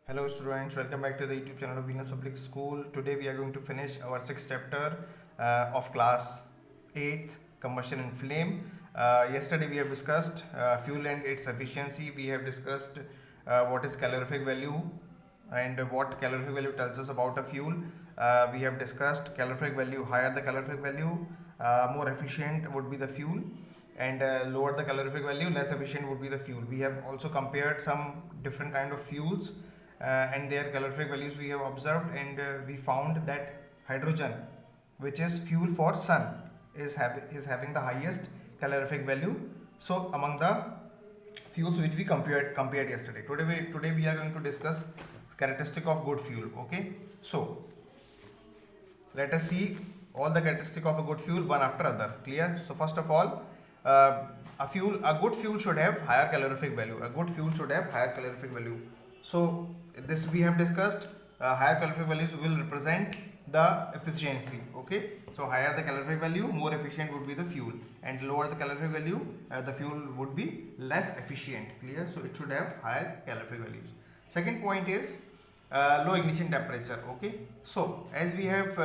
Hello students, welcome back to the YouTube channel of Venus Public School. Today we are going to finish our sixth chapter of class 8th, Combustion and Flame. Yesterday we have discussed fuel and its efficiency. We have discussed what is calorific value and what calorific value tells us about a fuel. We have discussed calorific value, higher the calorific value, more efficient would be the fuel, and lower the calorific value, less efficient would be the fuel. We have also compared some different kind of fuels and their calorific values we have observed, and we found that hydrogen, which is fuel for sun, is having the highest calorific value. So among the fuels which we compared yesterday, today we are going to discuss characteristic of good fuel. Okay, so let us see all the characteristic of a good fuel one after other. Clear? So first of all, a good fuel should have higher calorific value. A good fuel should have higher calorific value. So this we have discussed. Higher calorific values will represent the efficiency. Okay, so higher the calorific value, more efficient would be the fuel, and lower the calorific value, the fuel would be less efficient. Clear? So it should have higher calorific values. Second point is low ignition temperature. Okay, so as we have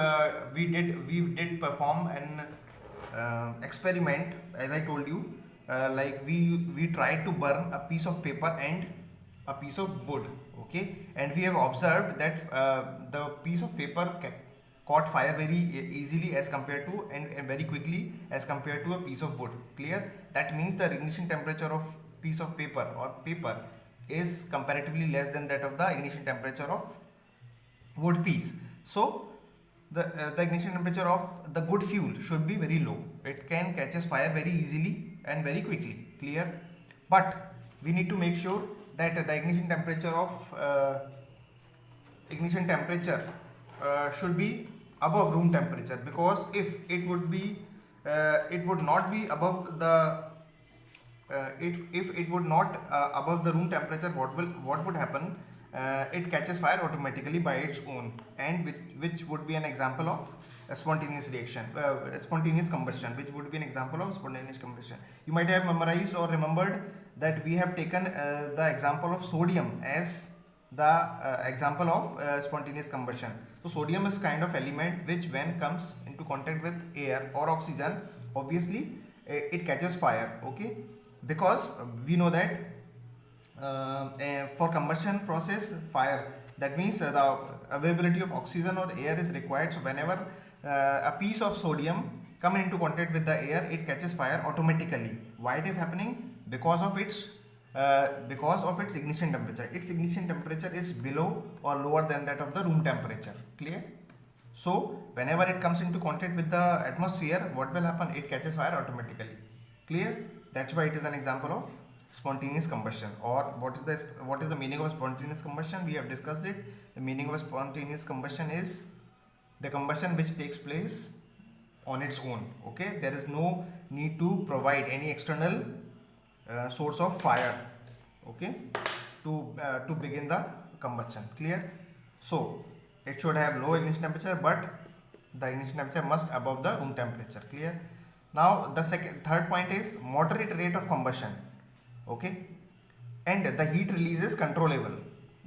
we did perform an experiment, as I told you. Like we tried to burn a piece of paper and a piece of wood. Okay, and we have observed that the piece of paper caught fire very easily as compared to and very quickly as compared to a piece of wood. Clear? That means the ignition temperature of piece of paper or paper is comparatively less than that of the ignition temperature of wood piece. So the ignition temperature of the good fuel should be very low. It can catches fire very easily and very quickly. Clear? But we need to make sure that the ignition temperature should be above room temperature, because if it would be it would not be above the if it would not above the room temperature, what would happen? It catches fire automatically by its own, and which would be an example of a spontaneous reaction, spontaneous combustion, which would be an example of spontaneous combustion. You might have memorized or remembered that we have taken the example of sodium as the example of spontaneous combustion. So sodium is kind of element which, when comes into contact with air or oxygen, obviously it catches fire. Okay, because we know that for combustion process fire, that means the availability of oxygen or air is required. So whenever a piece of sodium come into contact with the air, it catches fire automatically. Why it is happening? Because of its ignition temperature. Its ignition temperature is below or lower than that of the room temperature. Clear? So whenever it comes into contact with the atmosphere, what will happen? It catches fire automatically. Clear? That's why it is an example of spontaneous combustion. Or what is the meaning of spontaneous combustion? We have discussed it. The meaning of spontaneous combustion is the combustion which takes place on its own. Okay, there is no need to provide any external source of fire, okay, to begin the combustion. Clear? So it should have low ignition temperature, but the ignition temperature must above the room temperature. Clear? Now the third point is moderate rate of combustion. Okay, and the heat release is controllable.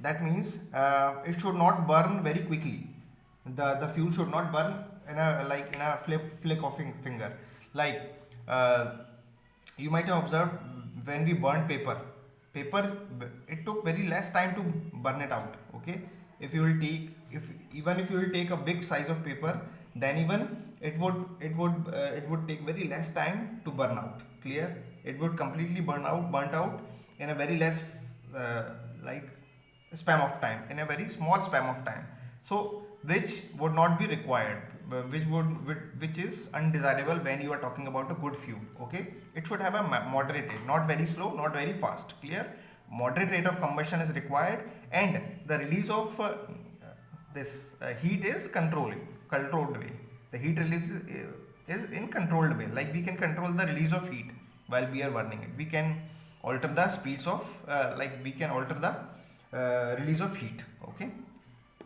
That means it should not burn very quickly. The fuel should not burn in a flick of finger. Like you might have observed, when we burned paper, it took very less time to burn it out. Okay, if you will take a big size of paper, then even it would take very less time to burn out. Clear? It would completely burnt out in a very less span of time, in a very small span of time. So which would not be required, which is undesirable when you are talking about a good fuel. Okay, it should have a moderate rate, not very slow, not very fast. Clear? Moderate rate of combustion is required, and the release of this heat is controlled way. The heat release is in controlled way. Like we can control the release of heat while we are burning it. We can alter the speeds of we can alter the release of heat. Okay.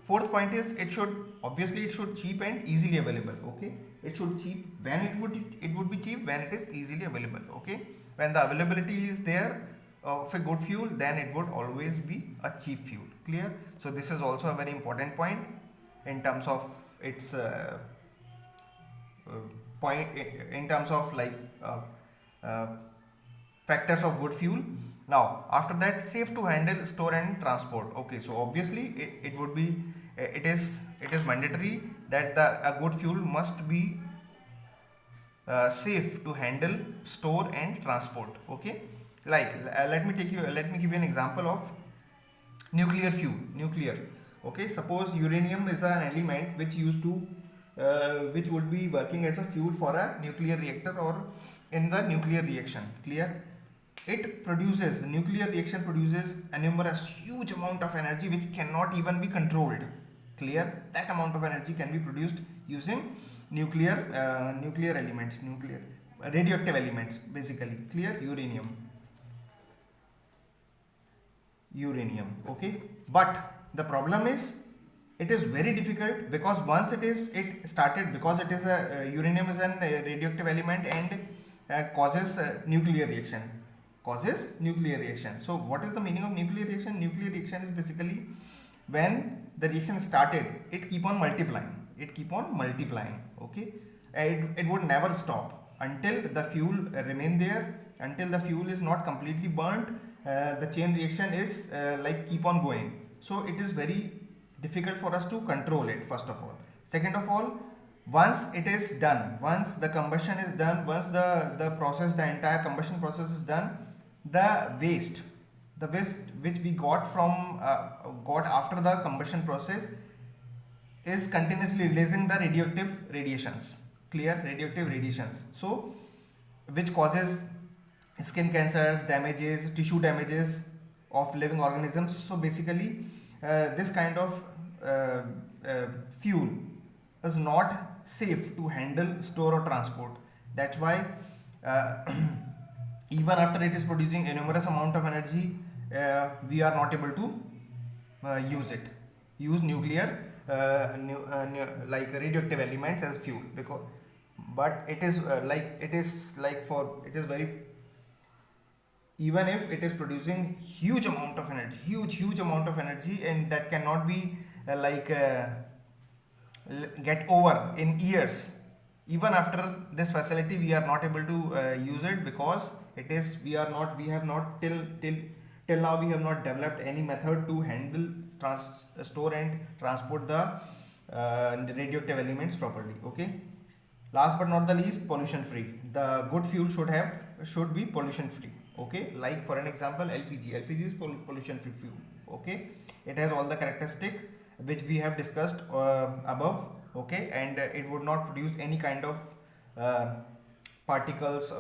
Fourth point is it should cheap and easily available. Okay, it should cheap when it would be cheap when it is easily available. Okay, when the availability is there, of a good fuel, then it would always be a cheap fuel. Clear? So this is also a very important point in terms of its uh, point in terms of like uh, factors of good fuel. Now after that, safe to handle, store and transport. Okay, so obviously it would be it is mandatory that a good fuel must be safe to handle, store and transport. Okay, like let me give you an example of nuclear fuel. Nuclear, okay, suppose uranium is an element which used to which would be working as a fuel for a nuclear reactor or in the nuclear reaction. Clear? The nuclear reaction produces a numerous huge amount of energy which cannot even be controlled. Clear? That amount of energy can be produced using nuclear elements, nuclear radioactive elements basically. Clear? Uranium. Okay, but the problem is it is very difficult, because once it is a uranium is an radioactive element and causes nuclear reaction. So what is the meaning of nuclear reaction? Nuclear reaction is basically when the reaction started, it keep on multiplying. Okay, it would never stop until the fuel remain there, until the fuel is not completely burnt. The chain reaction is like keep on going. So it is very difficult for us to control it, first of all. Second of all, once it is done, once the combustion is done, once the entire combustion process is done, the waste which we got after the combustion process is continuously releasing the radioactive radiations. Clear? Radioactive radiations, so which causes skin cancers, damages, tissue damages of living organisms. So basically this kind of fuel is not safe to handle, store or transport. That's why even after it is producing a numerous amount of energy, we are not able to use nuclear like radioactive elements as fuel, because but it is very, even if it is producing huge amount of energy, and that cannot be get over in years. Even after this facility, we are not able to use it, because we have not till now we have not developed any method to handle, store and transport the radioactive elements properly. Okay, last but not the least, pollution free. The good fuel should be pollution free. Okay, like for an example, lpg is pollution free fuel. Okay, it has all the characteristic which we have discussed above. Okay, and it would not produce any kind of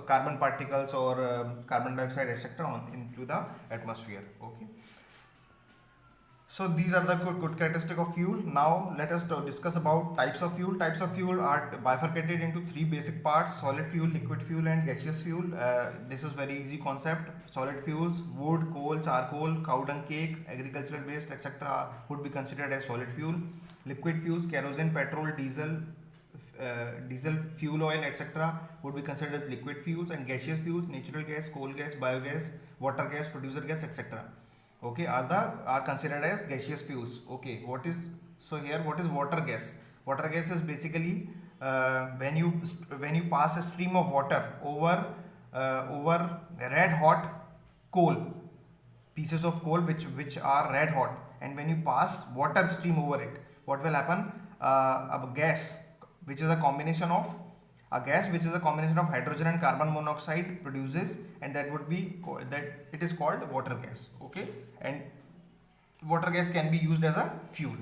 carbon particles or carbon dioxide, etc. into the atmosphere. Okay, so these are the good characteristic of fuel. Now let us discuss about types of fuel. Types of fuel are bifurcated into three basic parts: solid fuel, liquid fuel and gaseous fuel. This is very easy concept. Solid fuels, wood, coal, charcoal, cow dung cake, agricultural waste, etc. would be considered as solid fuel. Liquid fuels, kerosene, petrol, diesel fuel oil, etc. would be considered as liquid fuels. And gaseous fuels, natural gas, coal gas, biogas, water gas, producer gas, etc. Okay, are considered as gaseous fuels. Okay, what is water gas? Water gas is basically when you pass a stream of water over red hot coal, pieces of coal which are red hot, and when you pass water stream over it, what will happen? A gas which is a combination of hydrogen and carbon monoxide produces, and it is called water gas. Okay, and water gas can be used as a fuel.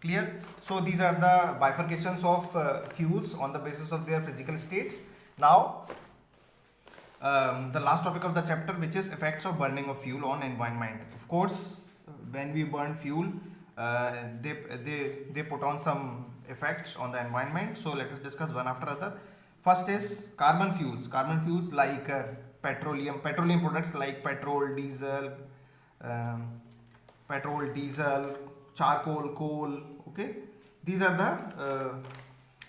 Clear? So these are the bifurcations of fuels on the basis of their physical states. Now the last topic of the chapter, which is effects of burning of fuel on environment. Of course, when we burn fuel, they put on some effects on the environment. So let us discuss one after other. First is carbon fuels. Carbon fuels like petroleum products like petrol, diesel, charcoal, coal. Okay, these are the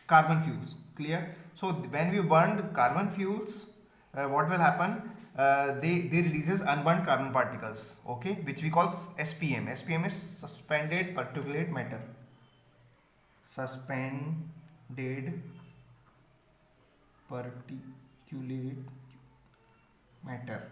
carbon fuels. Clear? So when we burn carbon fuels, what will happen? they releases unburnt carbon particles, okay, which we call SPM. SPM is suspended particulate matter. Suspended particulate matter.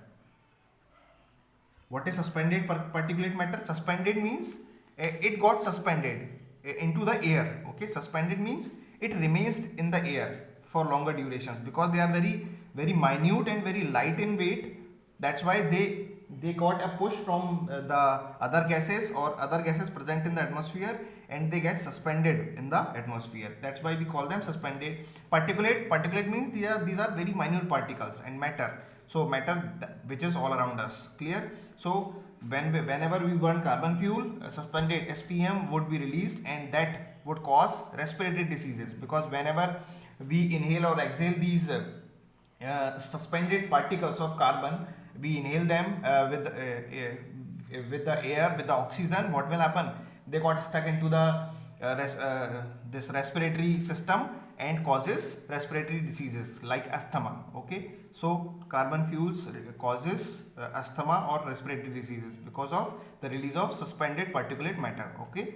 What is suspended particulate matter? Suspended means it got suspended into the air. Okay, suspended means it remains in the air for longer durations because they are very minute and very light in weight. That's why they got a push from the other gases or other gases present in the atmosphere, and they get suspended in the atmosphere. That's why we call them suspended particulate. Particulate means these are very minute particles, and matter. So matter which is all around us. Clear? So whenever we burn carbon fuel, suspended SPM would be released, and that would cause respiratory diseases, because whenever we inhale or exhale these suspended particles of carbon, we inhale them with the air, with the oxygen. What will happen? They got stuck into the this respiratory system and causes respiratory diseases like asthma. Okay, so carbon fuels causes asthma or respiratory diseases because of the release of suspended particulate matter. Okay.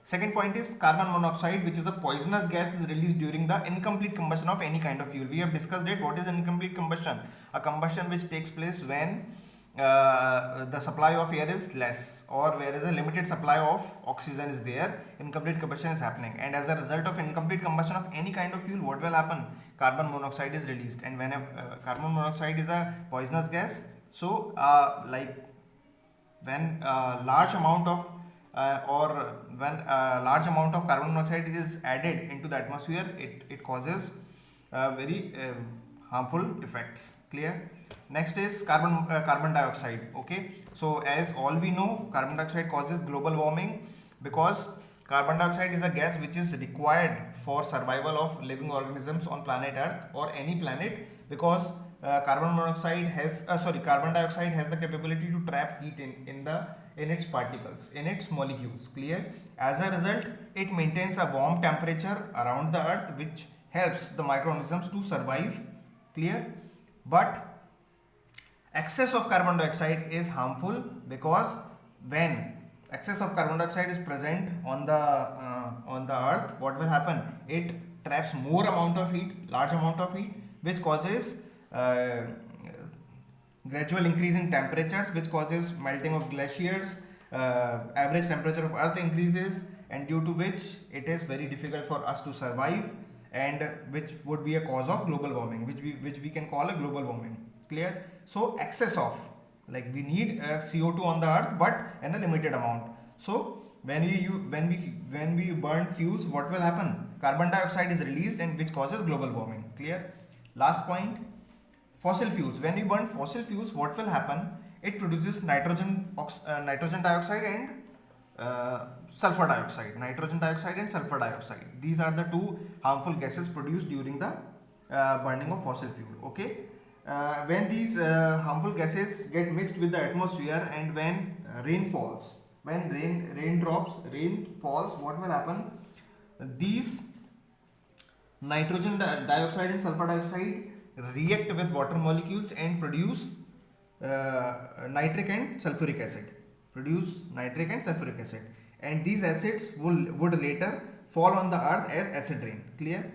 Second point is carbon monoxide, which is a poisonous gas, is released during the incomplete combustion of any kind of fuel. We have discussed it. What is incomplete combustion? A combustion which takes place when the supply of air is less, or where is a limited supply of oxygen is there. Incomplete combustion is happening, and as a result of incomplete combustion of any kind of fuel, what will happen? Carbon monoxide is released, and when carbon monoxide is a poisonous gas, so like when large amount of large amount of carbon monoxide is added into the atmosphere, it causes very harmful effects. Clear? Next is carbon dioxide. Okay, so as all we know, carbon dioxide causes global warming because carbon dioxide is a gas which is required for survival of living organisms on planet Earth or any planet, because carbon dioxide has the capability to trap heat in its particles, in its molecules. Clear? As a result, it maintains a warm temperature around the earth, which helps the microorganisms to survive. Clear? But excess of carbon dioxide is harmful, because when excess of carbon dioxide is present on the earth, what will happen? It traps more amount of heat, large amount of heat, which causes gradual increase in temperatures, which causes melting of glaciers. Average temperature of earth increases, and due to which it is very difficult for us to survive, and which would be a cause of global warming, which we can call a global warming. Clear? So excess of, like, we need CO2 on the earth, but in a limited amount. So when we burn fuels, what will happen? Carbon dioxide is released, and which causes global warming. Clear? Last point, fossil fuels. When we burn fossil fuels, what will happen? It produces nitrogen dioxide and sulfur dioxide. Nitrogen dioxide and sulfur dioxide. These are the two harmful gases produced during the burning of fossil fuel. Okay. When these harmful gases get mixed with the atmosphere, and when rain falls, rain falls, what will happen? These nitrogen dioxide and sulfur dioxide react with water molecules and produce nitric and sulfuric acid. And these acids would later fall on the earth as acid rain. Clear?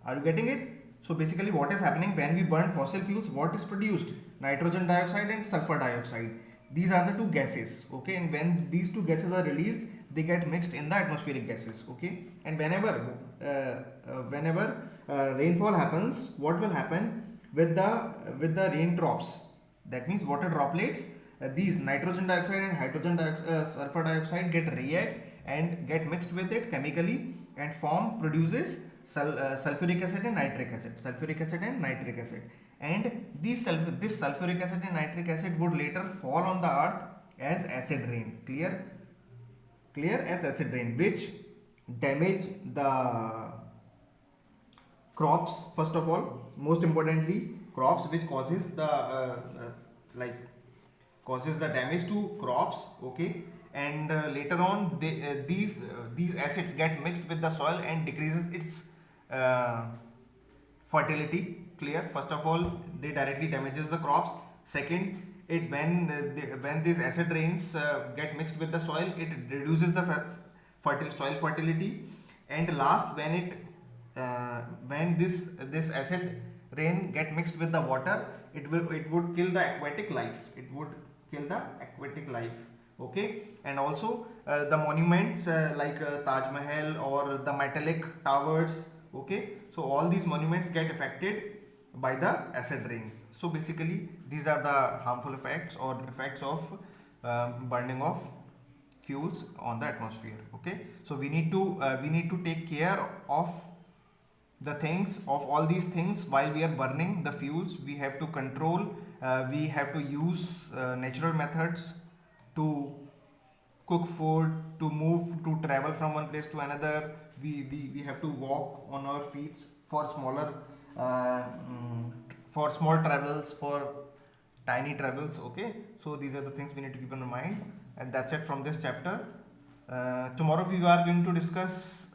Are you getting it? So basically, what is happening when we burn fossil fuels? What is produced? Nitrogen dioxide and sulfur dioxide. These are the two gases. Okay, and when these two gases are released, they get mixed in the atmospheric gases. Okay, and whenever rainfall happens, what will happen with the raindrops? That means water droplets. These nitrogen dioxide and sulfur dioxide react and get mixed with it chemically, and produces sulfuric acid and nitric acid. And this sulfuric acid and nitric acid would later fall on the earth as acid rain. Clear? As acid rain, which damage the crops. First of all, most importantly, crops, which causes the damage to crops. Okay, and later on, these acids get mixed with the soil and decreases its fertility. Clear? First of all, they directly damages the crops. Second, it when these acid rains get mixed with the soil, it reduces the soil fertility. And last, when this acid rain get mixed with the water, it would kill the aquatic life. It would kill the aquatic life. Okay, and also the monuments like Taj Mahal or the metallic towers. Okay, so all these monuments get affected by the acid rain. So basically these are the harmful effects or effects of burning of fuels on the atmosphere. Okay, so we need to take care of the things, of all these things. While we are burning the fuels, we have to control, we have to use natural methods to cook food, to move, to travel from one place to another. We have to walk on our feet for smaller for small travels, for tiny travels. Okay, so these are the things we need to keep in mind, and that's it from this chapter. Tomorrow we are going to discuss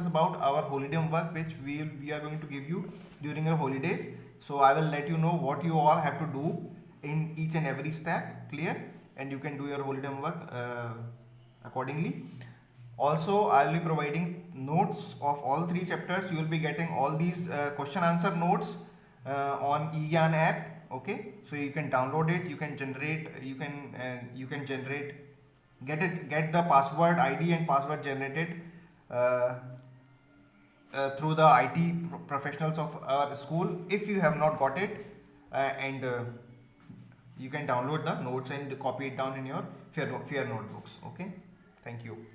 about our holiday homework, which we are going to give you during your holidays. So I will let you know what you all have to do in each and every step. Clear? And you can do your holiday homework accordingly. Also, I will be providing notes of all three chapters. You will be getting all these question answer notes on eGyan app. Okay, so you can download it. You can generate. Get the password ID and password generated through the IT professionals of our school. If you have not got it, and you can download the notes and copy it down in your fair notebooks. Okay, thank you.